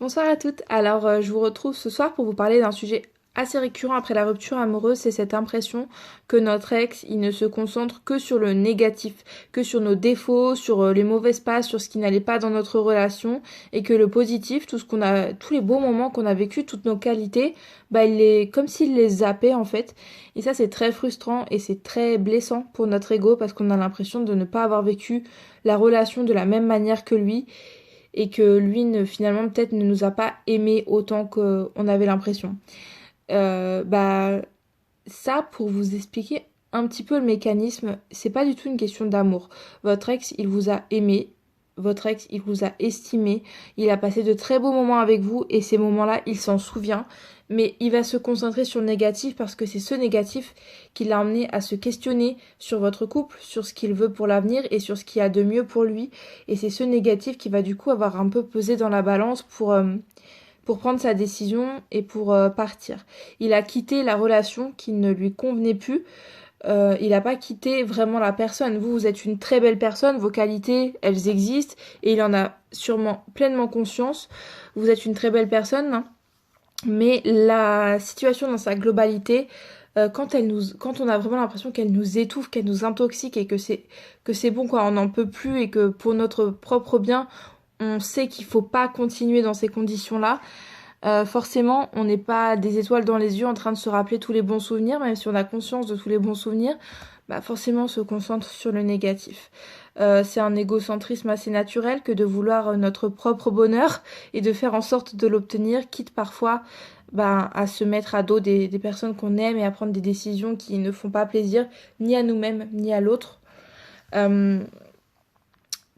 Bonsoir à toutes. Alors, je vous retrouve ce soir pour vous parler d'un sujet assez récurrent après la rupture amoureuse, c'est cette impression que notre ex, il ne se concentre que sur le négatif, que sur nos défauts, sur les mauvaises passes, sur ce qui n'allait pas dans notre relation, et que le positif, tout ce qu'on a, tous les beaux moments qu'on a vécu, toutes nos qualités, bah, il est comme s'il les zappait en fait. Et ça, c'est très frustrant et c'est très blessant pour notre ego parce qu'on a l'impression de ne pas avoir vécu la relation de la même manière que lui et que lui finalement peut-être ne nous a pas aimé autant qu'on avait l'impression. Bah ça pour vous expliquer un petit peu le mécanisme, c'est pas du tout une question d'amour. Votre ex, il vous a aimé, votre ex, il vous a estimé, il a passé de très beaux moments avec vous et ces moments-là, il s'en souvient, mais il va se concentrer sur le négatif parce que c'est ce négatif qui l'a amené à se questionner sur votre couple, sur ce qu'il veut pour l'avenir et sur ce qu'il y a de mieux pour lui. Et c'est ce négatif qui va du coup avoir un peu pesé dans la balance pour prendre sa décision et pour partir. Il a quitté la relation qui ne lui convenait plus. Il n'a pas quitté vraiment la personne. Vous êtes une très belle personne, vos qualités, elles existent, et il en a sûrement pleinement conscience. Vous êtes une très belle personne, hein, mais la situation dans sa globalité, quand on a vraiment l'impression qu'elle nous étouffe, qu'elle nous intoxique et que c'est bon quoi, on n'en peut plus et que pour notre propre bien, on sait qu'il faut pas continuer dans ces conditions-là. Forcément, on n'est pas des étoiles dans les yeux en train de se rappeler tous les bons souvenirs, même si on a conscience de tous les bons souvenirs, bah forcément on se concentre sur le négatif. C'est un égocentrisme assez naturel que de vouloir notre propre bonheur et de faire en sorte de l'obtenir, quitte parfois bah, à se mettre à dos des personnes qu'on aime et à prendre des décisions qui ne font pas plaisir ni à nous-mêmes ni à l'autre. Euh,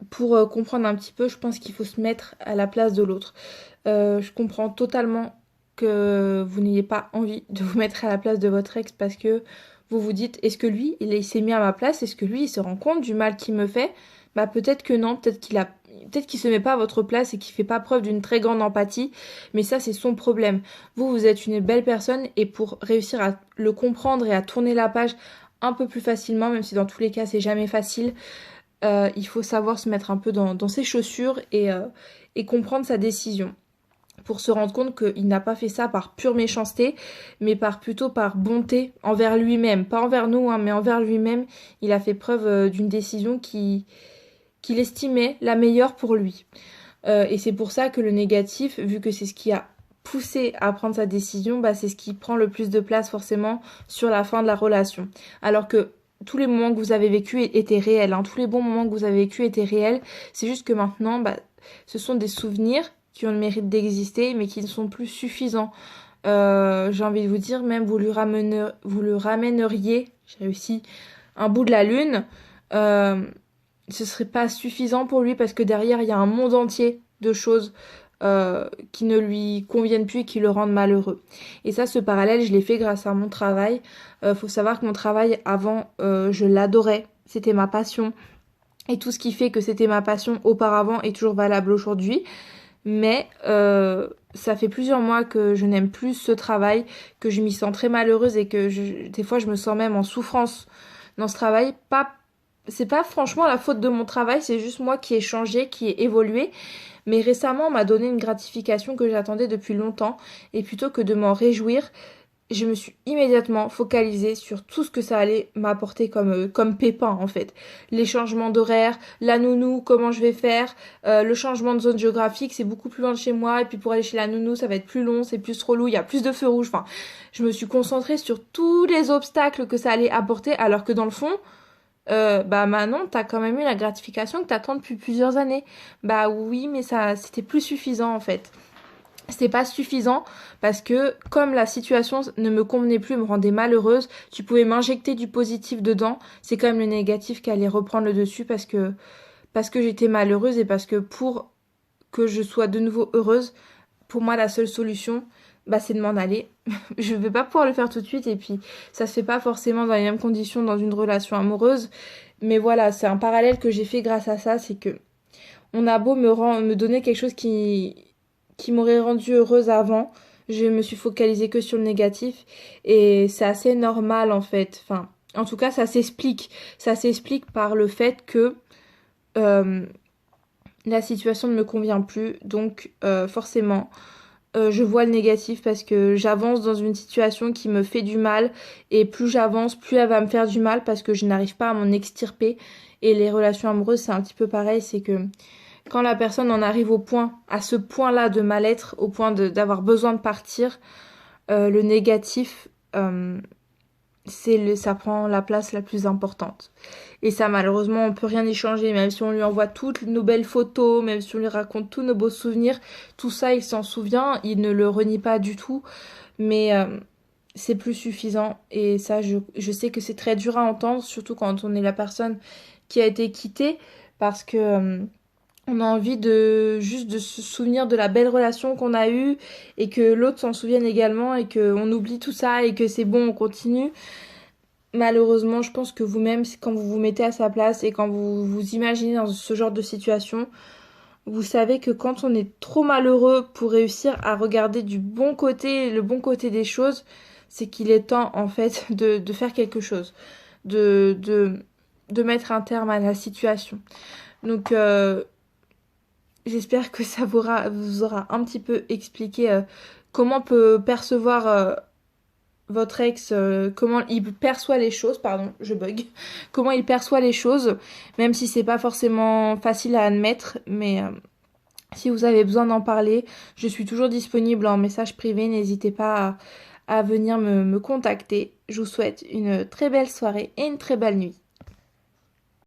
pour comprendre un petit peu, je pense qu'il faut se mettre à la place de l'autre. Je comprends totalement que vous n'ayez pas envie de vous mettre à la place de votre ex parce que vous vous dites, est-ce que lui, il s'est mis à ma place? Est-ce que lui, il se rend compte du mal qu'il me fait? Bah peut-être que non, peut-être qu'il se met pas à votre place et qu'il fait pas preuve d'une très grande empathie, mais ça c'est son problème. Vous, vous êtes une belle personne et pour réussir à le comprendre et à tourner la page un peu plus facilement, même si dans tous les cas c'est jamais facile, il faut savoir se mettre un peu dans ses chaussures et comprendre sa décision pour se rendre compte qu'il n'a pas fait ça par pure méchanceté, mais plutôt par bonté envers lui-même. Pas envers nous, hein, mais envers lui-même. Il a fait preuve d'une décision qu'il estimait la meilleure pour lui. Et c'est pour ça que le négatif, vu que c'est ce qui a poussé à prendre sa décision, bah, c'est ce qui prend le plus de place forcément sur la fin de la relation. Alors que tous les moments que vous avez vécus étaient réels, hein. Tous les bons moments que vous avez vécus étaient réels. C'est juste que maintenant, bah, ce sont des souvenirs qui ont le mérite d'exister, mais qui ne sont plus suffisants. J'ai envie de vous dire, même vous le ramèneriez, j'ai réussi, un bout de la lune, euh, ce serait pas suffisant pour lui parce que derrière il y a un monde entier de choses qui ne lui conviennent plus et qui le rendent malheureux. Et ça, ce parallèle, je l'ai fait grâce à mon travail. Faut savoir que mon travail avant, je l'adorais, c'était ma passion. Et tout ce qui fait que c'était ma passion auparavant est toujours valable aujourd'hui. Mais ça fait plusieurs mois que je n'aime plus ce travail, que je m'y sens très malheureuse et que des fois je me sens même en souffrance dans ce travail. C'est pas franchement la faute de mon travail, c'est juste moi qui ai changé, qui ai évolué. Mais récemment, on m'a donné une gratification que j'attendais depuis longtemps et plutôt que de m'en réjouir, je me suis immédiatement focalisée sur tout ce que ça allait m'apporter comme pépin en fait. Les changements d'horaire, la nounou, comment je vais faire, le changement de zone géographique, c'est beaucoup plus loin de chez moi, et puis pour aller chez la nounou, ça va être plus long, c'est plus relou, il y a plus de feux rouges. Enfin, je me suis concentrée sur tous les obstacles que ça allait apporter, alors que dans le fond, bah Manon, t'as quand même eu la gratification que t'attends depuis plusieurs années. Bah oui, mais ça, c'était plus suffisant en fait. C'était pas suffisant parce que comme la situation ne me convenait plus, me rendait malheureuse, tu pouvais m'injecter du positif dedans, c'est quand même le négatif qui allait reprendre le dessus parce que j'étais malheureuse et parce que pour que je sois de nouveau heureuse, pour moi la seule solution, bah c'est de m'en aller. Je vais pas pouvoir le faire tout de suite et puis ça se fait pas forcément dans les mêmes conditions dans une relation amoureuse, mais voilà, c'est un parallèle que j'ai fait grâce à ça, c'est que on a beau me donner quelque chose qui m'aurait rendue heureuse avant, je me suis focalisée que sur le négatif et c'est assez normal en fait. Enfin, en tout cas, ça s'explique. Ça s'explique par le fait que euh, la situation ne me convient plus, donc forcément, je vois le négatif parce que j'avance dans une situation qui me fait du mal et plus j'avance, plus elle va me faire du mal parce que je n'arrive pas à m'en extirper. Et les relations amoureuses, c'est un petit peu pareil, c'est que quand la personne en arrive à ce point-là de mal-être, au point d'avoir besoin de partir, le négatif, ça prend la place la plus importante. Et ça, malheureusement, on peut rien y changer, même si on lui envoie toutes nos belles photos, même si on lui raconte tous nos beaux souvenirs, tout ça, il s'en souvient, il ne le renie pas du tout, mais c'est plus suffisant. Et ça, je sais que c'est très dur à entendre, surtout quand on est la personne qui a été quittée, parce que on a envie de juste de se souvenir de la belle relation qu'on a eue et que l'autre s'en souvienne également et qu'on oublie tout ça et que c'est bon, on continue. Malheureusement, je pense que vous-même, quand vous vous mettez à sa place et quand vous vous imaginez dans ce genre de situation, vous savez que quand on est trop malheureux pour réussir à regarder du bon côté, le bon côté des choses, c'est qu'il est temps en fait de faire quelque chose, de, de, de mettre un terme à la situation. Donc j'espère que ça vous aura un petit peu expliqué comment peut percevoir votre ex, comment il perçoit les choses, pardon, je bug, comment il perçoit les choses, même si c'est pas forcément facile à admettre, mais si vous avez besoin d'en parler, je suis toujours disponible en message privé, n'hésitez pas à venir me contacter. Je vous souhaite une très belle soirée et une très belle nuit.